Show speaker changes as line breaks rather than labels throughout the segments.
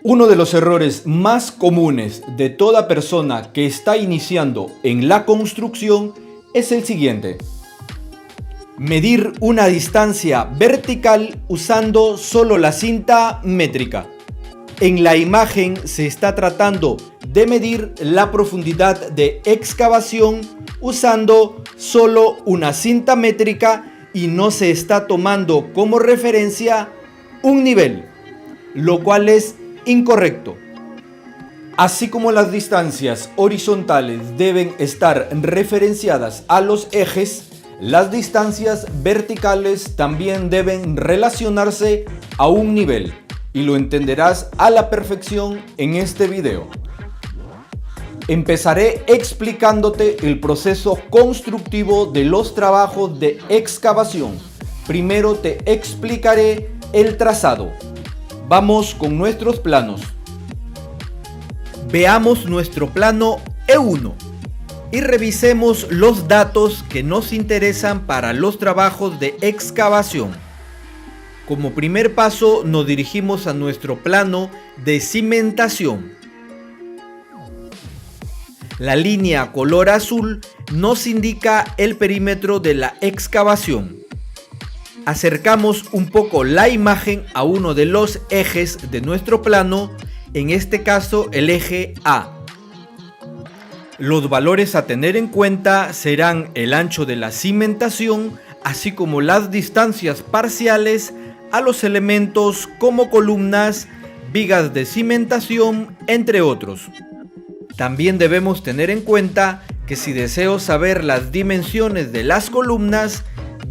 Uno de los errores más comunes de toda persona que está iniciando en la construcción es el siguiente: medir una distancia vertical usando solo la cinta métrica. En la imagen se está tratando de medir la profundidad de excavación usando solo una cinta métrica y no se está tomando como referencia un nivel, lo cual es incorrecto. Así como las distancias horizontales deben estar referenciadas a los ejes, las distancias verticales también deben relacionarse a un nivel, y lo entenderás a la perfección en este video. Empezaré explicándote el proceso constructivo de los trabajos de excavación. Primero te explicaré el trazado. Vamos con nuestros planos. Veamos nuestro plano E1 y revisemos los datos que nos interesan para los trabajos de excavación. Como primer paso nos dirigimos a nuestro plano de cimentación. La línea color azul nos indica el perímetro de la excavación. Acercamos un poco la imagen a uno de los ejes de nuestro plano, en este caso el eje A. Los valores a tener en cuenta serán el ancho de la cimentación, así como las distancias parciales a los elementos como columnas, vigas de cimentación, entre otros. También debemos tener en cuenta que si deseo saber las dimensiones de las columnas,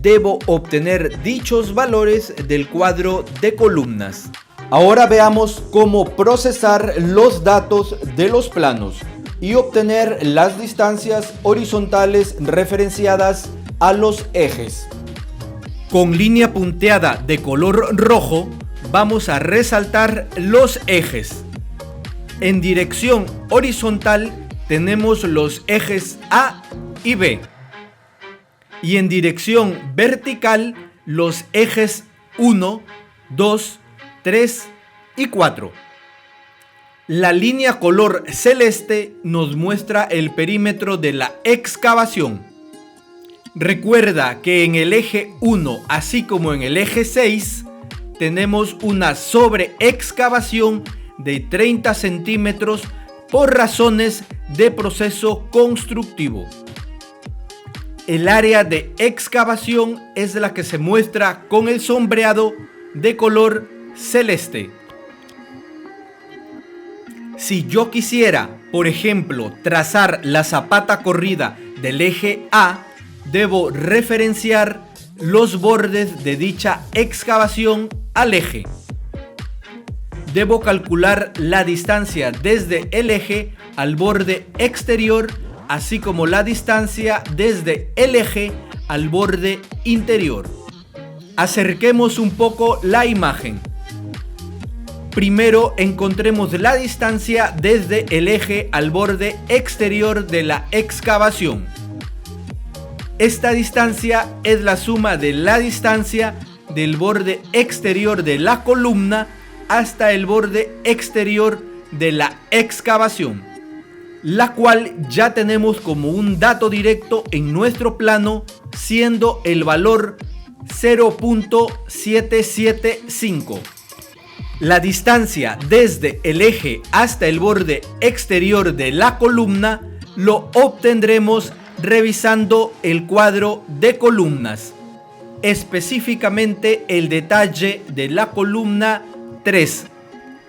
debo obtener dichos valores del cuadro de columnas. Ahora veamos cómo procesar los datos de los planos y obtener las distancias horizontales referenciadas a los ejes. Con línea punteada de color rojo vamos a resaltar los ejes. En dirección horizontal tenemos los ejes A y B. Y en dirección vertical los ejes 1, 2, 3 y 4. La línea color celeste nos muestra el perímetro de la excavación. Recuerda que en el eje 1, así como en el eje 6, tenemos una sobreexcavación de 30 centímetros por razones de proceso constructivo. El área de excavación es la que se muestra con el sombreado de color celeste. Si yo quisiera, por ejemplo, trazar la zapata corrida del eje A, debo referenciar los bordes de dicha excavación al eje. Debo calcular la distancia desde el eje al borde exterior, así como la distancia desde el eje al borde interior. Acerquemos un poco la imagen. Primero encontremos la distancia desde el eje al borde exterior de la excavación. Esta distancia es la suma de la distancia del borde exterior de la columna hasta el borde exterior de la excavación, la cual ya tenemos como un dato directo en nuestro plano, siendo el valor 0.775. La distancia desde el eje hasta el borde exterior de la columna lo obtendremos revisando el cuadro de columnas, específicamente el detalle de la columna 3.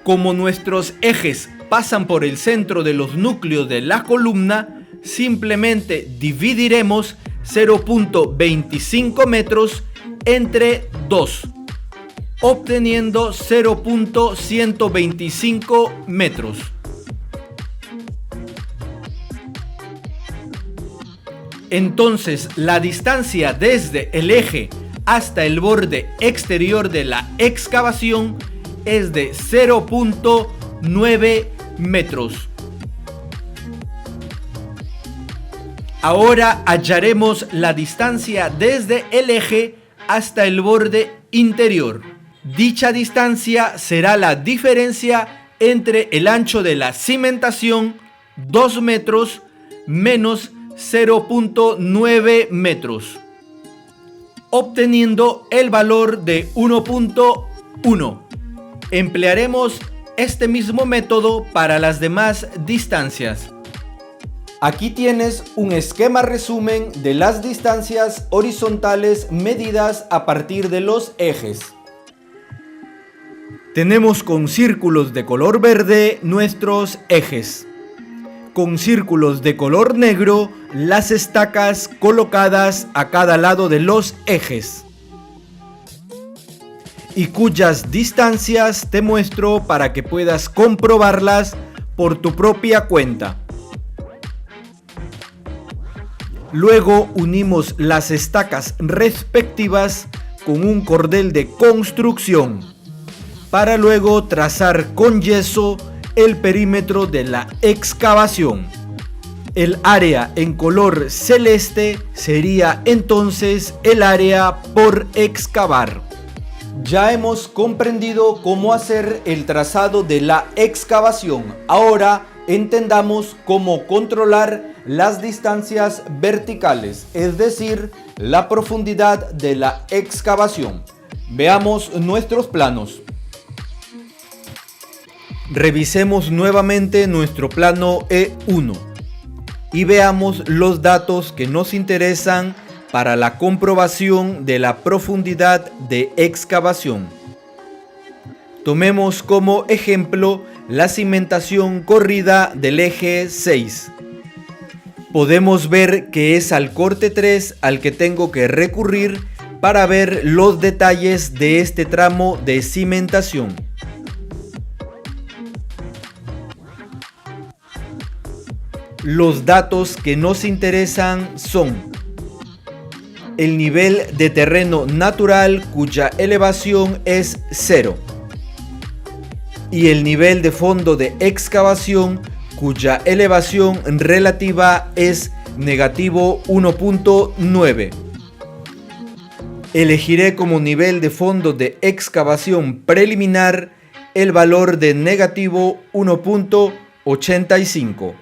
Como nuestros ejes pasan por el centro de los núcleos de la columna, simplemente dividiremos 0.25 metros entre 2, obteniendo 0.125 metros. Entonces, la distancia desde el eje hasta el borde exterior de la excavación es de 0.9 metros. Ahora hallaremos la distancia desde el eje hasta el borde interior. Dicha distancia será la diferencia entre el ancho de la cimentación, 2 metros, menos 0.9 metros, obteniendo el valor de 1.1. Emplearemos este mismo método para las demás distancias. Aquí tienes un esquema resumen de las distancias horizontales medidas a partir de los ejes. Tenemos con círculos de color verde nuestros ejes. Con círculos de color negro las estacas colocadas a cada lado de los ejes. Y cuyas distancias te muestro para que puedas comprobarlas por tu propia cuenta. Luego unimos las estacas respectivas con un cordel de construcción para luego trazar con yeso el perímetro de la excavación. El área en color celeste sería entonces el área por excavar. Ya hemos comprendido cómo hacer el trazado de la excavación. Ahora entendamos cómo controlar las distancias verticales, es decir, la profundidad de la excavación. Veamos nuestros planos. Revisemos nuevamente nuestro plano E1 y veamos los datos que nos interesan para la comprobación de la profundidad de excavación. Tomemos como ejemplo la cimentación corrida del eje 6. Podemos ver que es al corte 3 al que tengo que recurrir para ver los detalles de este tramo de cimentación. Los datos que nos interesan son el nivel de terreno natural cuya elevación es 0 y el nivel de fondo de excavación cuya elevación relativa es negativo 1.9. Elegiré como nivel de fondo de excavación preliminar el valor de negativo 1.85.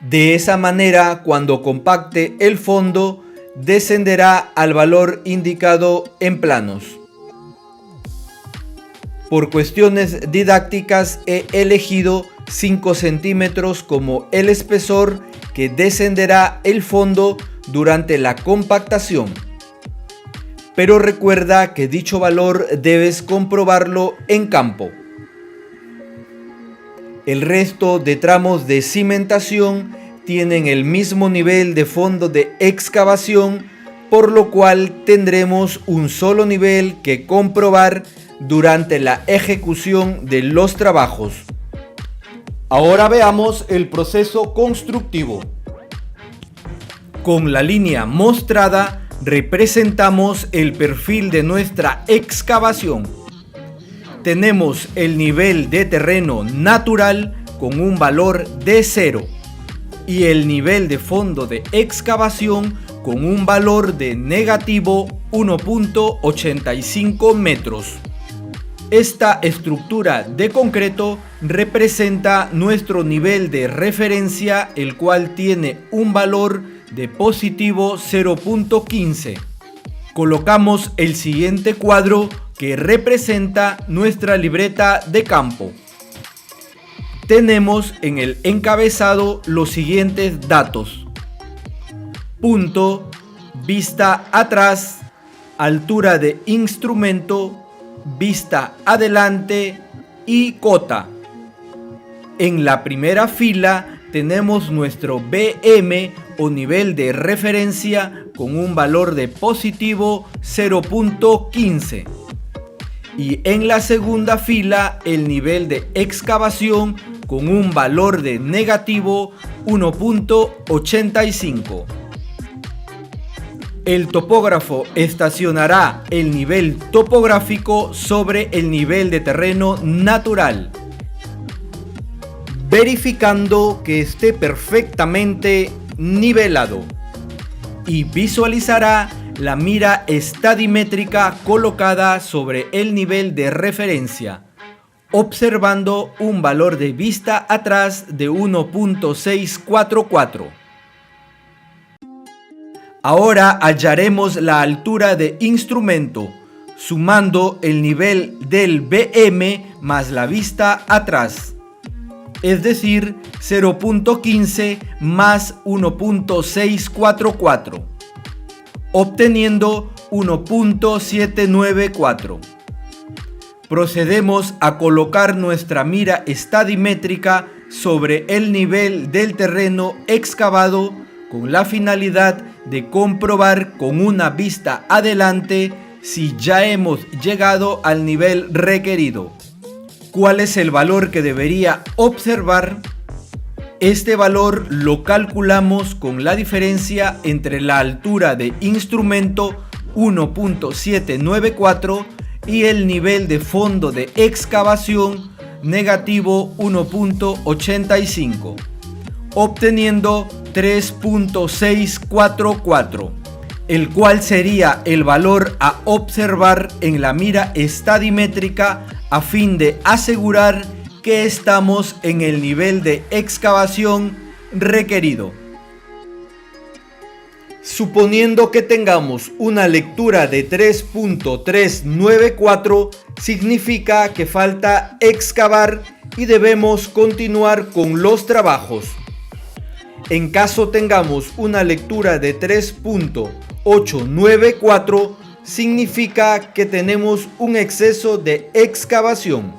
De esa manera, cuando compacte el fondo, descenderá al valor indicado en planos. Por cuestiones didácticas he elegido 5 centímetros como el espesor que descenderá el fondo durante la compactación. Pero recuerda que dicho valor debes comprobarlo en campo. El resto de tramos de cimentación tienen el mismo nivel de fondo de excavación, por lo cual tendremos un solo nivel que comprobar durante la ejecución de los trabajos. Ahora veamos el proceso constructivo. Con la línea mostrada representamos el perfil de nuestra excavación. Tenemos el nivel de terreno natural con un valor de 0 y el nivel de fondo de excavación con un valor de negativo 1.85 metros. Esta estructura de concreto representa nuestro nivel de referencia, el cual tiene un valor de positivo 0.15. Colocamos el siguiente cuadro que representa nuestra libreta de campo. Tenemos en el encabezado los siguientes datos: punto, vista atrás, altura de instrumento, vista adelante y cota. En la primera fila tenemos nuestro BM o nivel de referencia con un valor de positivo 0.15. Y en la segunda fila el nivel de excavación con un valor de negativo 1.85. El topógrafo estacionará el nivel topográfico sobre el nivel de terreno natural, verificando que esté perfectamente nivelado, y visualizará la mira estadimétrica colocada sobre el nivel de referencia, observando un valor de vista atrás de 1.644. Ahora hallaremos la altura de instrumento, sumando el nivel del BM más la vista atrás, es decir, 0.15 más 1.644, obteniendo 1.794. Procedemos a colocar nuestra mira estadimétrica sobre el nivel del terreno excavado con la finalidad de comprobar con una vista adelante si ya hemos llegado al nivel requerido. ¿Cuál es el valor que debería observar? Este valor lo calculamos con la diferencia entre la altura de instrumento 1.794 y el nivel de fondo de excavación negativo 1.85, obteniendo 3.644, el cual sería el valor a observar en la mira estadimétrica a fin de asegurar que estamos en el nivel de excavación requerido. Suponiendo que tengamos una lectura de 3.394, significa que falta excavar y debemos continuar con los trabajos. En caso tengamos una lectura de 3.894, significa que tenemos un exceso de excavación.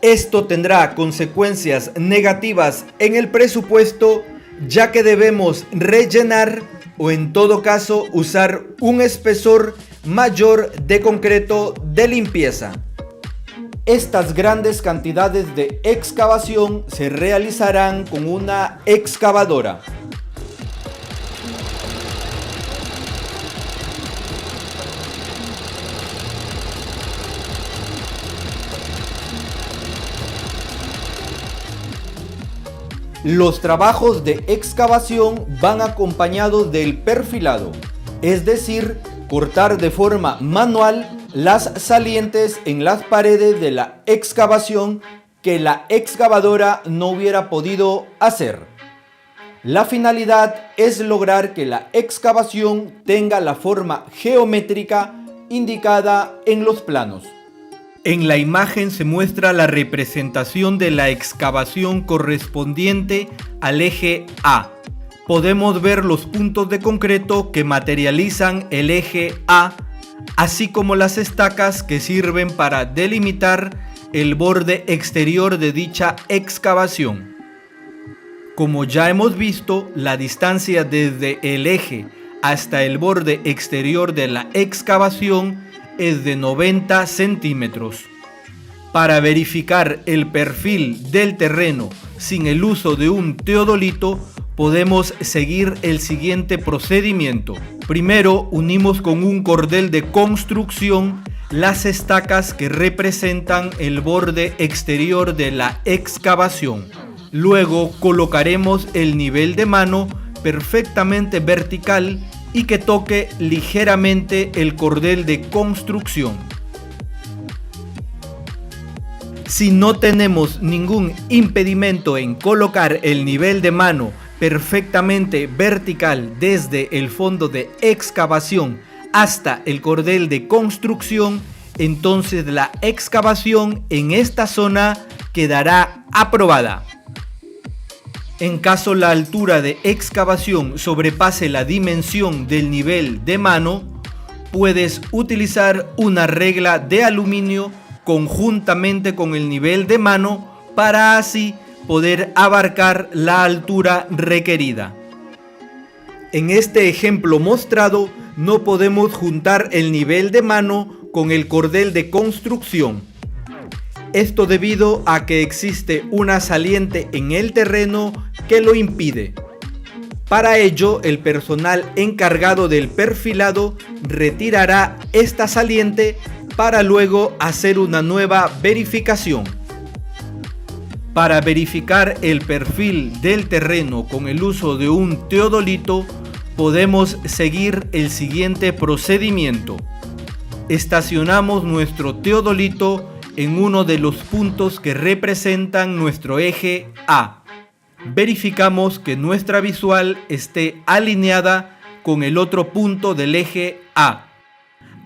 Esto tendrá consecuencias negativas en el presupuesto, ya que debemos rellenar o en todo caso usar un espesor mayor de concreto de limpieza. Estas grandes cantidades de excavación se realizarán con una excavadora. Los trabajos de excavación van acompañados del perfilado, es decir, cortar de forma manual las salientes en las paredes de la excavación que la excavadora no hubiera podido hacer. La finalidad es lograr que la excavación tenga la forma geométrica indicada en los planos. En la imagen se muestra la representación de la excavación correspondiente al eje A. Podemos ver los puntos de concreto que materializan el eje A, así como las estacas que sirven para delimitar el borde exterior de dicha excavación. Como ya hemos visto, la distancia desde el eje hasta el borde exterior de la excavación es de 90 centímetros. Para verificar el perfil del terreno sin el uso de un teodolito, podemos seguir el siguiente procedimiento. Primero, unimos con un cordel de construcción las estacas que representan el borde exterior de la excavación. Luego colocaremos el nivel de mano perfectamente vertical y que toque ligeramente el cordel de construcción. Si no tenemos ningún impedimento en colocar el nivel de mano perfectamente vertical desde el fondo de excavación hasta el cordel de construcción, entonces la excavación en esta zona quedará aprobada. En caso la altura de excavación sobrepase la dimensión del nivel de mano, puedes utilizar una regla de aluminio conjuntamente con el nivel de mano para así poder abarcar la altura requerida. En este ejemplo mostrado no podemos juntar el nivel de mano con el cordel de construcción. Esto debido a que existe una saliente en el terreno que lo impide. Para ello, el personal encargado del perfilado retirará esta saliente para luego hacer una nueva verificación. Para verificar el perfil del terreno con el uso de un teodolito, podemos seguir el siguiente procedimiento. Estacionamos nuestro teodolito en uno de los puntos que representan nuestro eje A. Verificamos que nuestra visual esté alineada con el otro punto del eje A.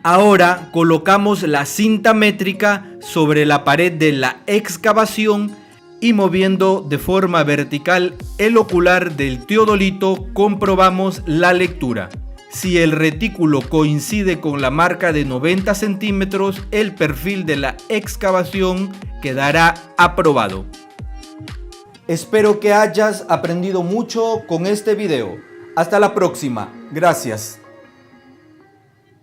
Ahora colocamos la cinta métrica sobre la pared de la excavación y moviendo de forma vertical el ocular del teodolito comprobamos la lectura. Si el retículo coincide con la marca de 90 centímetros, el perfil de la excavación quedará aprobado. Espero que hayas aprendido mucho con este video. Hasta la próxima. Gracias.